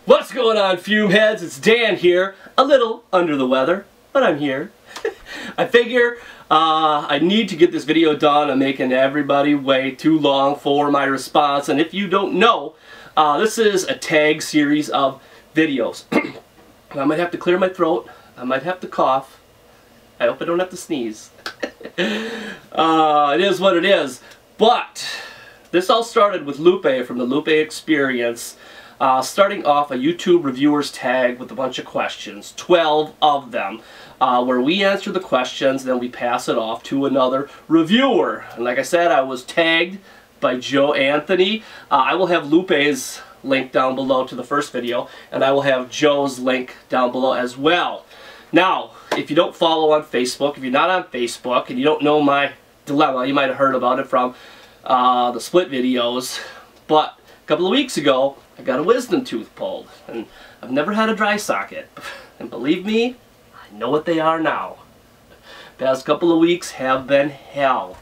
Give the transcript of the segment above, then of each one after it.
What's going on, fume heads? It's Dan here. A little under the weather, but I'm here. I figure I need to get this video done. I'm making everybody wait too long for my response. And if you don't know, this is a tag series of videos. I might have to clear my throat. I might have to cough. I hope I don't have to sneeze. It is what it is. But this all started with Lupe from the Lupe Experience. Starting off a YouTube reviewers tag with a bunch of questions, 12 of them, where we answer the questions, then we pass it off to another reviewer. And like I said, I was tagged by Joe Anthony. I will have Lupe's link down below to the first video, and I will have Joe's link down below as well. Now, if you don't follow on Facebook, if you're not on Facebook, and you don't know my dilemma, you might have heard about it from the split videos, but a couple of weeks ago, I got a wisdom tooth pulled, and I've never had a dry socket. And believe me, I know what they are now. Past couple of weeks have been hell.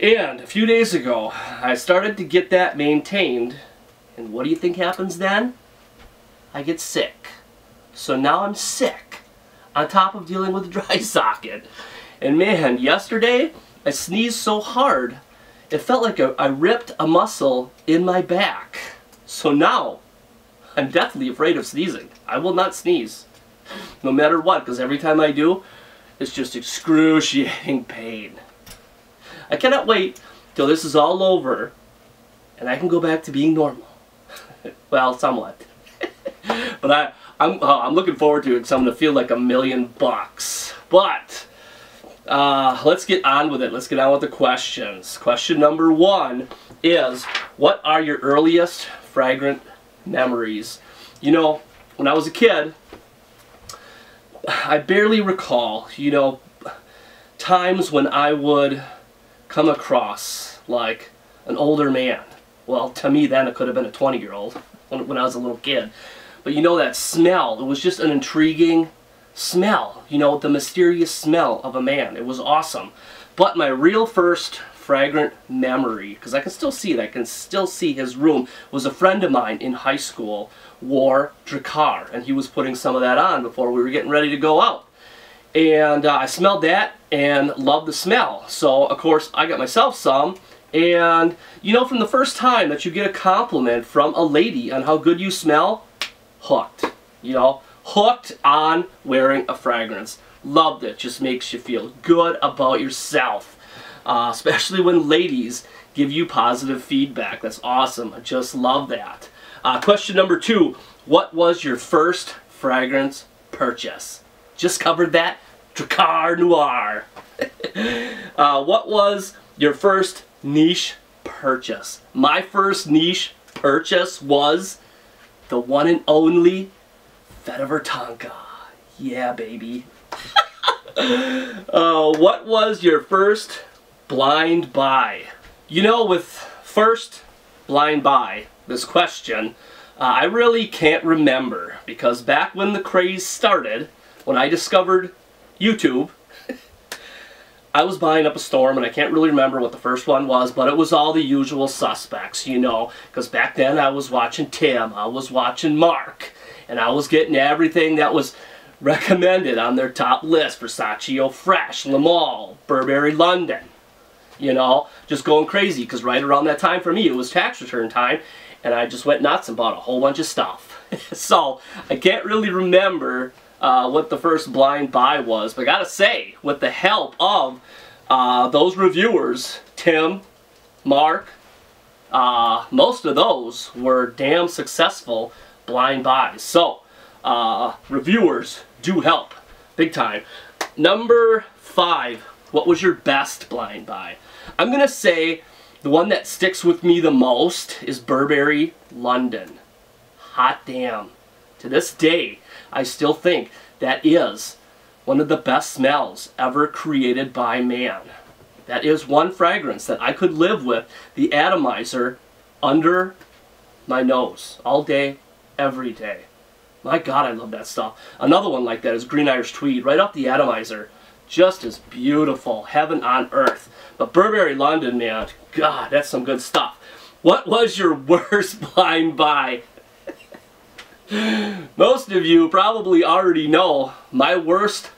And a few days ago, I started to get that maintained, and what do you think happens then? I get sick. So now I'm sick, on top of dealing with a dry socket. And man, yesterday, I sneezed so hard, it felt like I ripped a muscle in my back. So now, I'm deathly afraid of sneezing. I will not sneeze, no matter what, because every time I do, it's just excruciating pain. I cannot wait till this is all over, and I can go back to being normal. Well, somewhat. But I'm looking forward to it, because I'm going to feel like $1,000,000. But let's get on with it. Let's get on with the questions. Question number 1 is, what are your earliest fragrant memories? You know, when I was a kid, I barely recall, times when I would come across, like, an older man. Well, to me then it could have been a 20-year-old when I was a little kid. But that smell, it was just an intriguing smell, the mysterious smell of a man. It was awesome. But my real first fragrant memory, because I can still see it, I can still see his room, was a friend of mine in high school wore Drakkar, and he was putting some of that on before we were getting ready to go out. And I smelled that and loved the smell. So, of course, I got myself some. And, from the first time that you get a compliment from a lady on how good you smell, hooked. Hooked on wearing a fragrance. Loved it. Just makes you feel good about yourself. Especially when ladies give you positive feedback. That's awesome. I just love that. Question number 2. What was your first fragrance purchase? Just covered that. Tuscan Noir. What was your first niche purchase? My first niche purchase was the one and only Vetiver Tonka. Yeah, baby. What was your first blind buy? With first blind buy, this question, I really can't remember, because back when the craze started, when I discovered YouTube, I was buying up a storm, and I can't really remember what the first one was, but it was all the usual suspects, because back then I was watching Tim, I was watching Mark, and I was getting everything that was recommended on their top list. Versace Eau Fresh, Le Male, Burberry London. Just going crazy, because right around that time for me it was tax return time, and I just went nuts and bought a whole bunch of stuff. So I can't really remember what the first blind buy was, but I gotta say, with the help of those reviewers, Tim, Mark, most of those were damn successful blind buys. So reviewers do help big time. Number 5, what was your best blind buy? I'm gonna say the one that sticks with me the most is Burberry London. Hot damn. To this day, I still think that is one of the best smells ever created by man. That is one fragrance that I could live with, the atomizer, under my nose all day, every day. My God, I love that stuff. Another one like that is Green Irish Tweed, right off the atomizer. Just as beautiful, heaven on earth. But Burberry London, man, God, that's some good stuff. What was your worst blind buy? Most of you probably already know my worst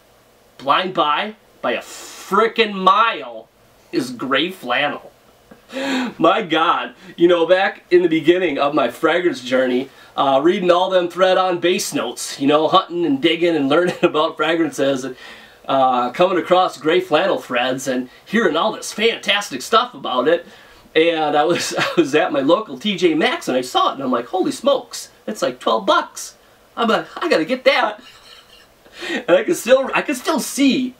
blind buy by a frickin' mile is gray flannel. My God, you know, back in the beginning of my fragrance journey, reading all them thread-on base notes, you know, hunting and digging and learning about fragrances, and coming across gray flannel threads and hearing all this fantastic stuff about it. And I was at my local TJ Maxx and I saw it and I'm like, holy smokes, it's like 12 bucks. I'm like, I gotta get that. And I can still see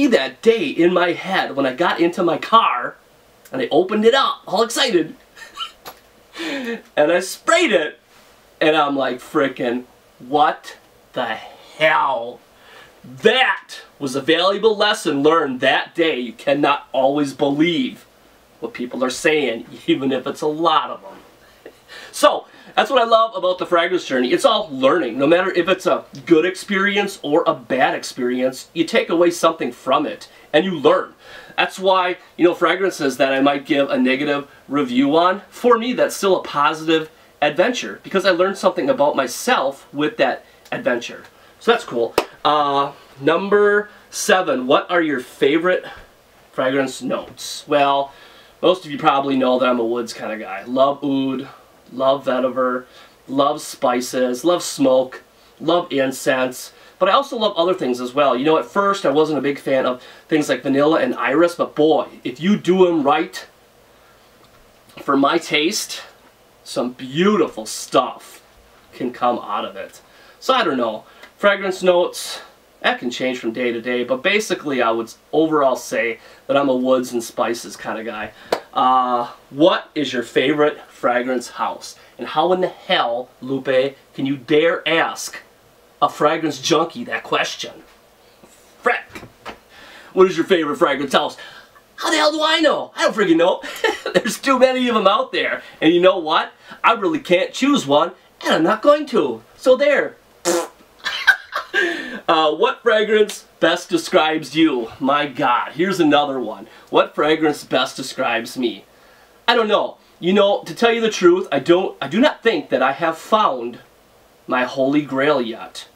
that day in my head when I got into my car and I opened it up, all excited. And I sprayed it and I'm like, frickin', what the hell? That was a valuable lesson learned that day. You cannot always believe what people are saying, even if it's a lot of them. So, that's what I love about the fragrance journey. It's all learning. No matter if it's a good experience or a bad experience, you take away something from it and you learn. That's why, you know, fragrances that I might give a negative review on, for me that's still a positive adventure because I learned something about myself with that adventure. So that's cool. Number 7, what are your favorite fragrance notes? Well, most of you probably know that I'm a woods kind of guy. Love oud, love vetiver, love spices, love smoke, love incense, but I also love other things as well. You know, at first I wasn't a big fan of things like vanilla and iris, but boy, if you do them right, for my taste, some beautiful stuff can come out of it. So I don't know. Fragrance notes, that can change from day to day, but basically I would overall say that I'm a woods and spices kind of guy. What is your favorite fragrance house? And how in the hell, Lupe, can you dare ask a fragrance junkie that question? Frick! What is your favorite fragrance house? How the hell do I know? I don't freaking know. There's too many of them out there. And you know what? I really can't choose one, and I'm not going to. So there. What fragrance best describes you? My God, here's another one. What fragrance best describes me? I don't know. You know, to tell you the truth, I do not think that I have found my holy grail yet.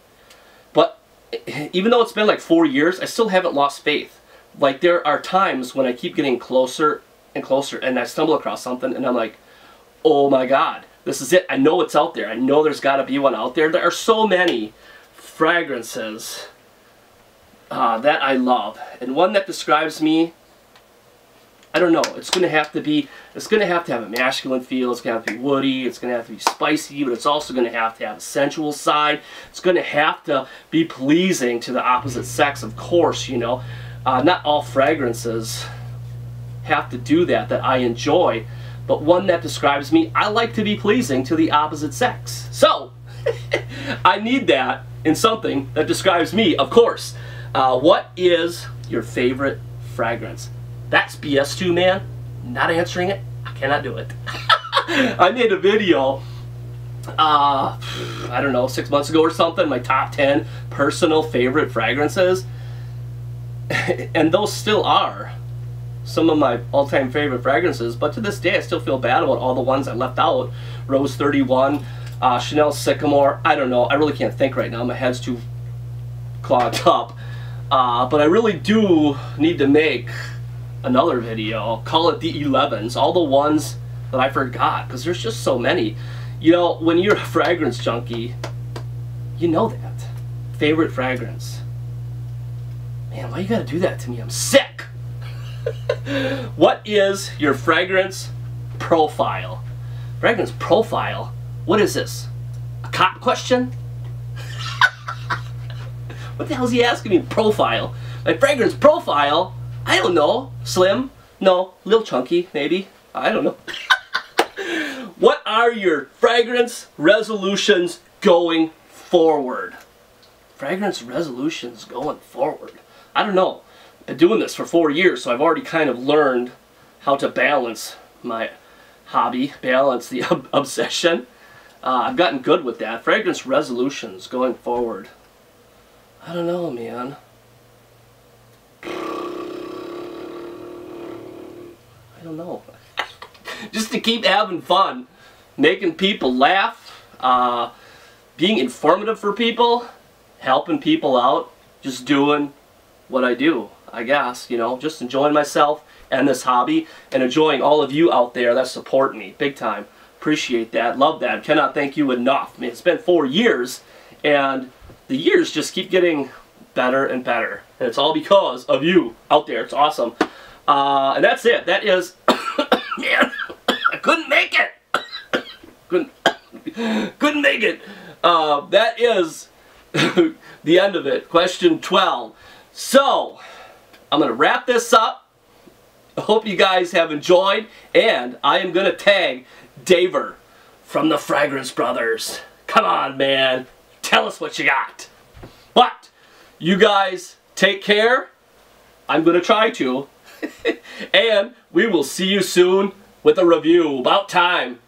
But even though it's been like 4 years, I still haven't lost faith. Like, there are times when I keep getting closer and closer and I stumble across something and I'm like, oh my God, this is it. I know it's out there. I know there's got to be one out there. There are so many fragrances that I love, and one that describes me, I don't know, it's going to have to have a masculine feel, it's going to have to be woody, it's going to have to be spicy, but it's also going to have a sensual side. It's going to have to be pleasing to the opposite sex, of course, you know. Not all fragrances have to do that I enjoy, but one that describes me, I like to be pleasing to the opposite sex. So, I need that in something that describes me, of course. What is your favorite fragrance? That's BS too, man. Not answering it. I cannot do it. I made a video, I don't know, 6 months ago or something, my top 10 personal favorite fragrances. And those still are some of my all-time favorite fragrances, but to this day I still feel bad about all the ones I left out. Rose 31, Chanel Sycamore, I don't know, I really can't think right now, my head's too clogged up. But I really do need to make another video, call it the 11s, all the ones that I forgot, because there's just so many. You know, when you're a fragrance junkie, you know that. Favorite fragrance. Man, why you gotta do that to me? I'm sick! What is your fragrance profile? Fragrance profile? What is this? A cop question? What the hell is he asking me? Profile? My fragrance profile? I don't know. Slim? No. Little chunky, maybe. I don't know. What are your fragrance resolutions going forward? Fragrance resolutions going forward? I don't know. I've been doing this for 4 years, so I've already kind of learned how to balance my hobby, balance the obsession. I've gotten good with that. Fragrance resolutions going forward. I don't know, man. I don't know. Just to keep having fun, making people laugh, being informative for people, helping people out, just doing what I do, I guess, you know, just enjoying myself and this hobby, and enjoying all of you out there that support me, big time. Appreciate that, love that, cannot thank you enough. I mean, it's been 4 years, and the years just keep getting better and better, and it's all because of you out there. It's awesome. And that's it. That is, man, I couldn't make it. couldn't make it. That is the end of it. Question 12. So, I'm going to wrap this up. I hope you guys have enjoyed, and I am going to tag Daver from the Fragrance Brothers. Come on, man. Tell us what you got. But, you guys take care. I'm going to try to. And we will see you soon with a review. About time.